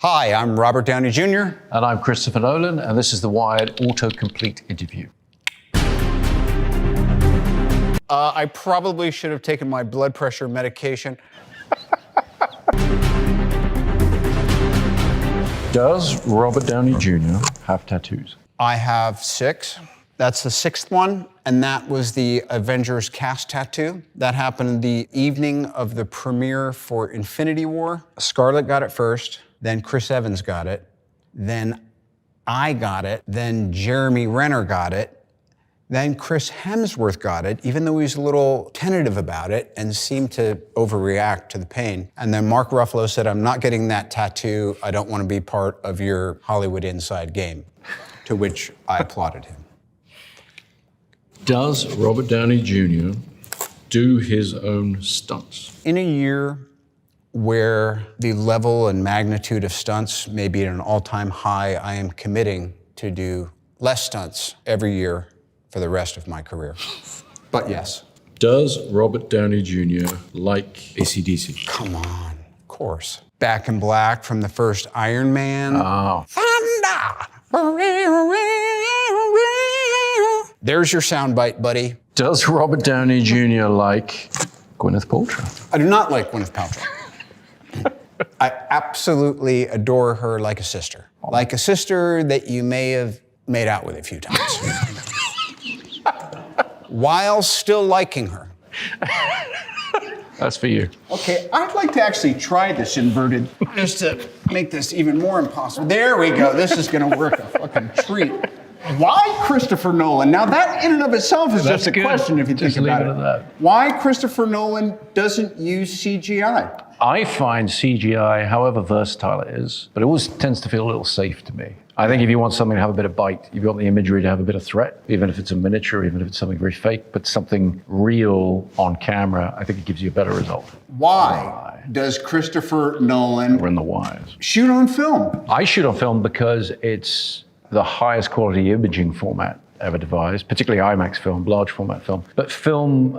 Hi, I'm Robert Downey Jr. And I'm Christopher Nolan, and this is the Wired autocomplete interview. I probably should have taken my blood pressure medication. Does Robert Downey Jr. have tattoos? I have 6. That's the 6th one, and that was the Avengers cast tattoo. That happened the evening of the premiere for Infinity War. Scarlett got it first, then Chris Evans got it, then I got it, then Jeremy Renner got it, then Chris Hemsworth got it, even though he was a little tentative about it and seemed to overreact to the pain. And then Mark Ruffalo said, I'm not getting that tattoo. I don't want to be part of your Hollywood inside game, to which I applauded him. Does Robert Downey Jr. do his own stunts? In a year where the level and magnitude of stunts may be at an all-time high, I am committing to do less stunts every year for the rest of my career. But yes. Does Robert Downey Jr. like AC/DC? Come on, of course. Back in Black from the first Iron Man. Oh. Thunder! There's your soundbite, buddy. Does Robert Downey Jr. like Gwyneth Paltrow? I do not like Gwyneth Paltrow. I absolutely adore her like a sister. Like a sister that you may have made out with a few times. While still liking her. That's for you. Okay, I'd like to actually try this inverted, just to make this even more impossible. There we go, this is gonna work a fucking treat. Why Christopher Nolan? Now that in and of itself is just a question if you think about it. Why Christopher Nolan doesn't use CGI? I find CGI, however versatile it is, but it always tends to feel a little safe to me. I think if you want something to have a bit of bite, you want the imagery to have a bit of threat, even if it's a miniature, even if it's something very fake, but something real on camera, I think it gives you a better result. Why does Christopher Nolan We're in the wires. shoot on film? I shoot on film because it's the highest quality imaging format ever devised, particularly IMAX film, large format film. But film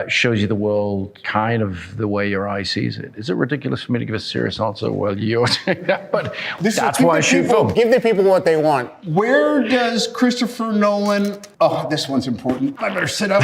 shows you the world kind of the way your eye sees it. Is it ridiculous for me to give a serious answer? Well, you're saying that, but that's why I shoot film. Give the people what they want. Where does Christopher Nolan, oh, this one's important. I better sit up.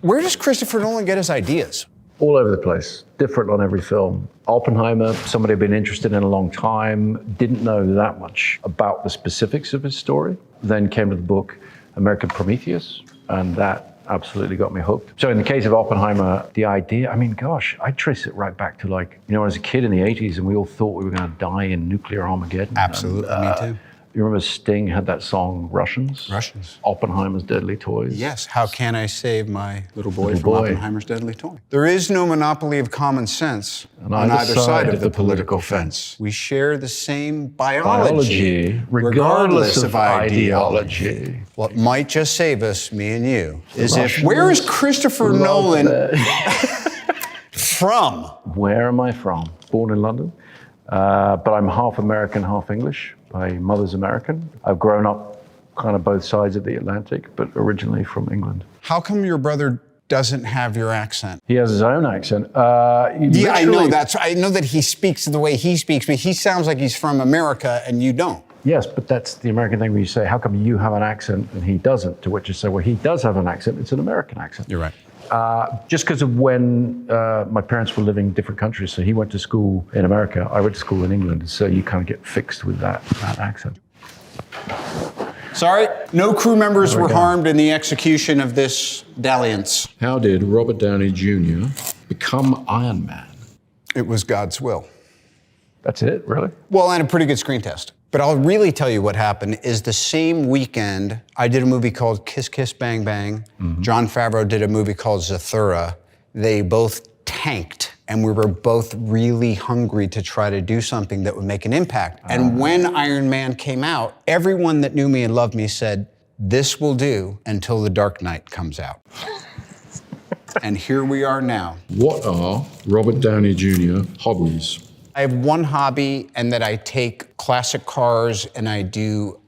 Where does Christopher Nolan get his ideas? All over the place, different on every film. Oppenheimer, somebody I've been interested in a long time, didn't know that much about the specifics of his story. Then came to the book American Prometheus, and that absolutely got me hooked. So in the case of Oppenheimer, the idea, I mean, gosh, I trace it right back to like, you know, as a kid in the 80s and we all thought we were gonna die in nuclear Armageddon. Absolutely, me too. You remember Sting had that song, Russians? Russians. Oppenheimer's Deadly Toys. Yes, how can I save my little boy from Oppenheimer's deadly toy? There is no monopoly of common sense on either side of the political fence. We share the same biology regardless of ideology. What might just save us, me and you, is if, where is Christopher Nolan from? Where am I from? Born in London, but I'm half American, half English. My mother's American. I've grown up kind of both sides of the Atlantic, but originally from England. How come your brother doesn't have your accent? He has his own accent. Yeah, I know that's. I know that he speaks the way he speaks, but he sounds like he's from America and you don't. Yes, but that's the American thing where you say, how come you have an accent and he doesn't? To which you say, well, he does have an accent, it's an American accent. You're right. Just because of when my parents were living in different countries. So he went to school in America, I went to school in England. So you kind of get fixed with that accent. Sorry, no crew members were harmed in the execution of this dalliance. How did Robert Downey Jr. become Iron Man? It was God's will. That's it, really? Well, and a pretty good screen test. But I'll really tell you what happened is the same weekend, I did a movie called Kiss Kiss Bang Bang. Jon Favreau did a movie called Zathura. They both tanked, and we were both really hungry to try to do something that would make an impact. And when Iron Man came out, everyone that knew me and loved me said, this will do until The Dark Knight comes out. And here we are now. What are Robert Downey Jr. hobbies? I have one hobby, and that I take classic cars and I do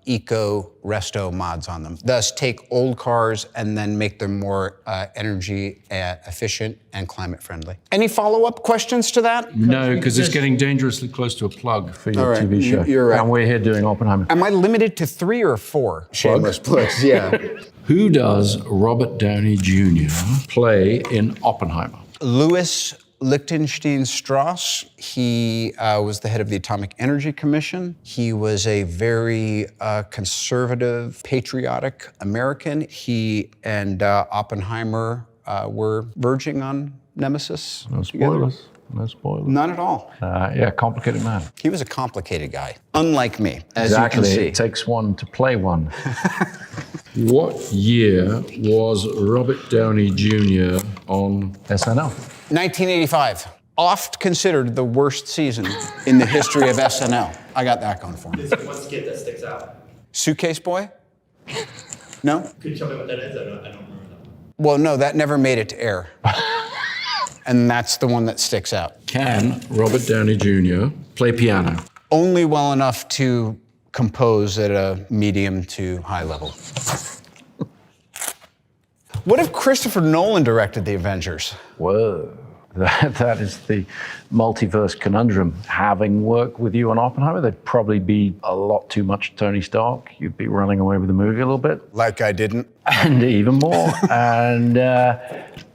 eco-resto mods on them. Thus, take old cars and then make them more energy efficient and climate friendly. Any follow-up questions to that? No, because it's getting dangerously close to a plug for your All right, TV show. you're right. And we're here doing Oppenheimer. Am I limited to 3 or 4 shameless plugs? Yeah. Who does Robert Downey Jr. play in Oppenheimer? Louis Lichtenstein Strauss. He was the head of the Atomic Energy Commission. He was a very conservative, patriotic American. He and Oppenheimer were verging on nemesis. No spoilers. No spoilers. None at all. Yeah, complicated man. He was a complicated guy, unlike me, as Exactly. you can see. It takes one to play one. What year was Robert Downey Jr. on SNL? 1985. Oft considered the worst season in the history of SNL. I got that going for me. There's one skit that sticks out. Suitcase Boy? No? Could you tell me what that is? I don't remember that. Well, no, that never made it to air. And that's the one that sticks out. Can Robert Downey Jr. play piano? Only well enough to compose at a medium to high level. What if Christopher Nolan directed The Avengers? Whoa. That is the multiverse conundrum. Having worked with you on Oppenheimer, there'd probably be a lot too much Tony Stark. You'd be running away with the movie a little bit. Like I didn't. And even more. And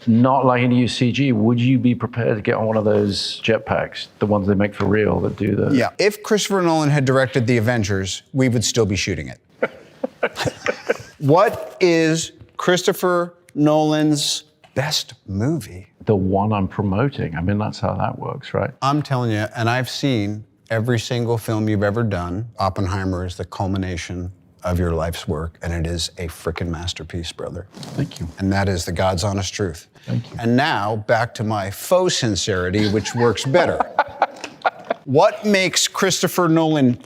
not liking to use CG. Would you be prepared to get on one of those jetpacks, the ones they make for real that do the... Yeah. If Christopher Nolan had directed The Avengers, we would still be shooting it. What is Christopher Nolan's best movie? The one I'm promoting. I mean, that's how that works, right? I'm telling you, and I've seen every single film you've ever done. Oppenheimer is the culmination of your life's work, and it is a frickin' masterpiece, brother. Thank you. And that is the God's honest truth. Thank you. And now, back to my faux sincerity, which works better. What makes Christopher Nolan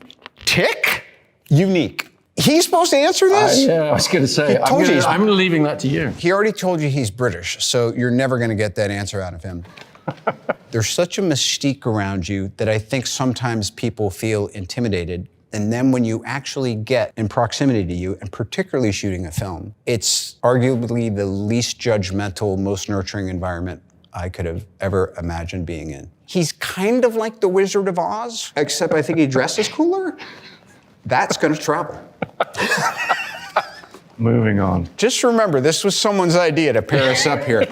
tick? Unique. He's supposed to answer this? Yeah, I was going to say, I'm leaving that to you. He already told you he's British, so you're never going to get that answer out of him. There's such a mystique around you that I think sometimes people feel intimidated. And then when you actually get in proximity to you, and particularly shooting a film, it's arguably the least judgmental, most nurturing environment I could have ever imagined being in. He's kind of like the Wizard of Oz, except I think he dresses cooler. That's going to travel. Moving on. Just remember, this was someone's idea to pair us up here.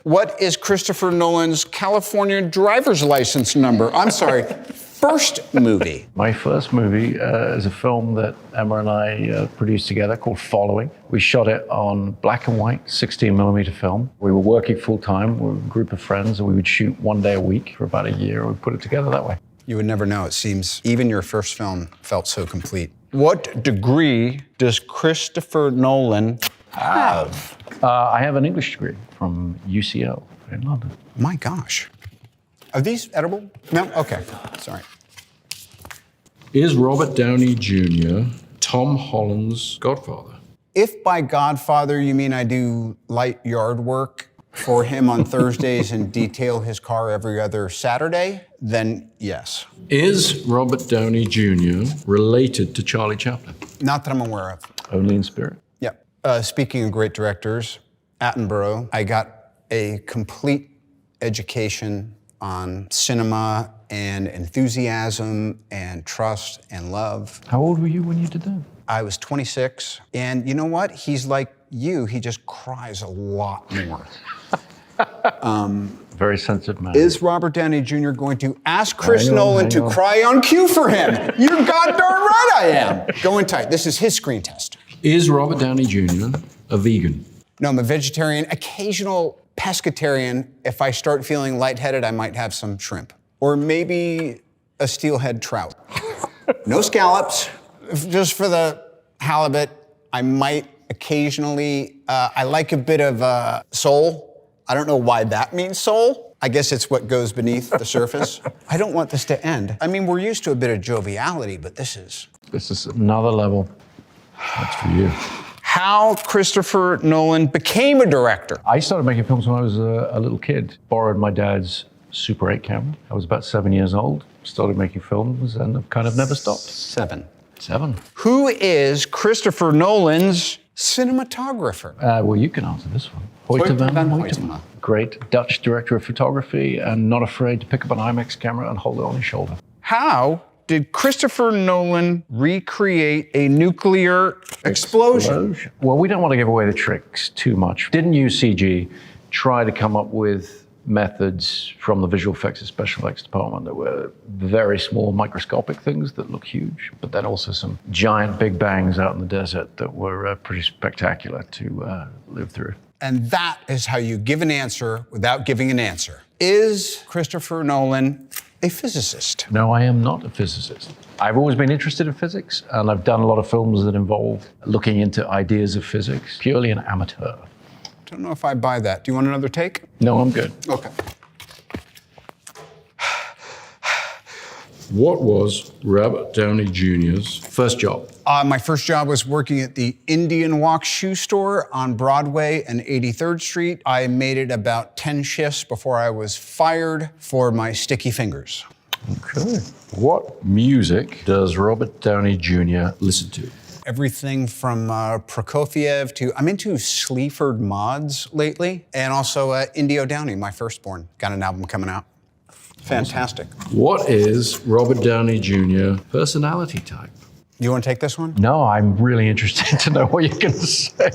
What is Christopher Nolan's California driver's license number? I'm sorry, first movie. My first movie is a film that Emma and I produced together called Following. We shot it on black and white, 16mm film. We were working full time. We were a group of friends, and we would shoot one day a week for about a year. We put it together that way. You would never know. It seems even your first film felt so complete. What degree does Christopher Nolan have? I have an English degree from UCL in London. My gosh. Are these edible? No? Okay. Sorry. Is Robert Downey Jr. Tom Holland's godfather? If by Godfather you mean I do light yard work for him on Thursdays and detail his car every other Saturday, then yes. Is Robert Downey Jr. related to Charlie Chaplin? Not that I'm aware of. Only in spirit. Yep. Speaking of great directors, Attenborough, I got a complete education on cinema and enthusiasm and trust and love. How old were you when you did that? I was 26, and you know what? He's like you, he just cries a lot more. Very sensitive man. Is Robert Downey Jr. going to ask Chris Nolan to cry on cue for him? You're goddamn right I am. Going tight. This is his screen test. Is Robert Downey Jr. a vegan? No, I'm a vegetarian, occasional pescatarian. If I start feeling lightheaded, I might have some shrimp. Or maybe a steelhead trout. No scallops, just for the halibut. I might occasionally, I like a bit of sole. I don't know why that means soul. I guess it's what goes beneath the surface. I don't want this to end. I mean, we're used to a bit of joviality, but this is another level. That's for you. How Christopher Nolan became a director. I started making films when I was a little kid. Borrowed my dad's Super 8 camera. I was about 7 years old, started making films, and I've kind of never stopped. 7. 7. Who is Christopher Nolan's cinematographer? Well, you can answer this one. Hoyte van Hoytema. Great Dutch director of photography and not afraid to pick up an IMAX camera and hold it on his shoulder. How did Christopher Nolan recreate a nuclear explosion? Well, we don't want to give away the tricks too much. Didn't use CG, try to come up with methods from the visual effects and special effects department that were very small microscopic things that look huge, but then also some giant big bangs out in the desert that were pretty spectacular to live through. And that is how you give an answer without giving an answer. Is Christopher Nolan a physicist? No, I am not a physicist. I've always been interested in physics, and I've done a lot of films that involve looking into ideas of physics, purely an amateur. Don't know if I buy that. Do you want another take? No, I'm good. Okay. What was Robert Downey Jr.'s first job? My first job was working at the Indian Walk shoe store on Broadway and 83rd Street. I made it about 10 shifts before I was fired for my sticky fingers. Okay. What music does Robert Downey Jr. listen to? Everything from Prokofiev to, I'm into Sleaford mods lately, and also Indio Downey, my firstborn. Got an album coming out. Fantastic. What is Robert Downey Jr. personality type? You want to take this one? No, I'm really interested to know what you're going to say.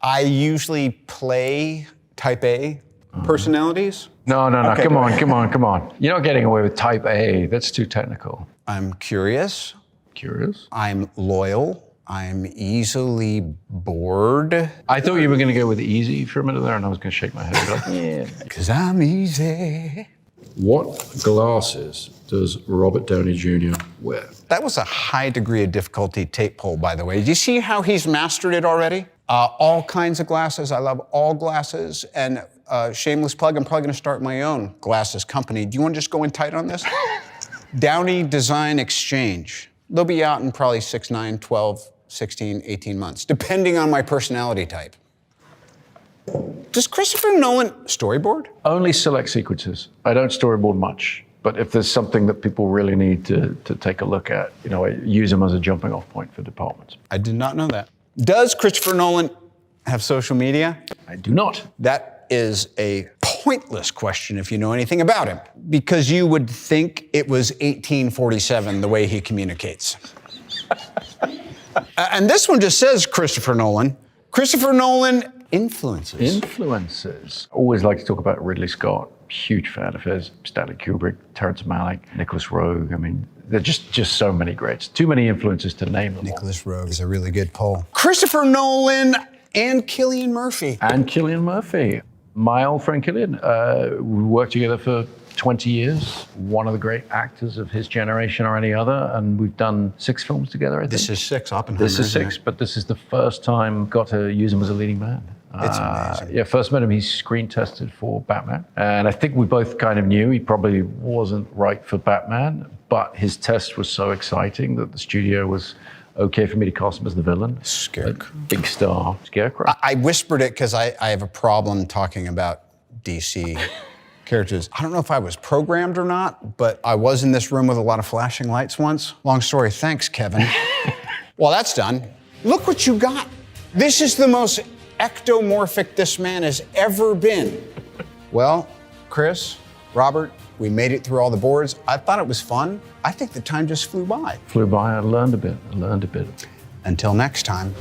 I usually play type A personalities. No, Okay, come go on, ahead. come on. You're not getting away with type A. That's too technical. I'm curious. Curious? I'm loyal. I'm easily bored. I thought you were going to go with easy for a minute there, and I was going to shake my head. Like, yeah. Because I'm easy. What glasses does Robert Downey Jr. wear? That was a high degree of difficulty tape poll, by the way. Do you see how he's mastered it already? All kinds of glasses. I love all glasses. And shameless plug, I'm probably going to start my own glasses company. Do you want to just go in tight on this? Downey Design Exchange. They'll be out in probably 6, 9, 12, 16, 18 months, depending on my personality type. Does Christopher Nolan storyboard? Only select sequences. I don't storyboard much. But if there's something that people really need to take a look at, you know, I use them as a jumping off point for departments. I did not know that. Does Christopher Nolan have social media? I do not. That is a pointless question if you know anything about him, because you would think it was 1847 the way he communicates. And this one just says Christopher Nolan. Christopher Nolan influences. Influences. Always like to talk about Ridley Scott. Huge fan of his. Stanley Kubrick, Terrence Malick, Nicholas Roeg. I mean, they're just so many greats. Too many influences to name them all. Nicholas Roeg is a really good poll. Christopher Nolan and Cillian Murphy. And Cillian Murphy. My old friend Cillian. We worked together for 20 years. One of the great actors of his generation or any other. And we've done 6 films together, I think. This is 6, Oppenheimer. This is 6, but this is the first time got to use him as a leading man. It's amazing. Yeah, first met him, he screen tested for Batman. And I think we both kind of knew he probably wasn't right for Batman, but his test was so exciting that the studio was okay for me to cast him as the villain. Scarecrow. Big star, Scarecrow. I whispered it because I have a problem talking about DC characters. I don't know if I was programmed or not, but I was in this room with a lot of flashing lights once. Long story, thanks, Kevin. Well, that's done. Look what you got. This is the most ectomorphic this man has ever been. Well, Chris, Robert, we made it through all the boards. I thought it was fun. I think the time just flew by. Flew by, I learned a bit. Until next time.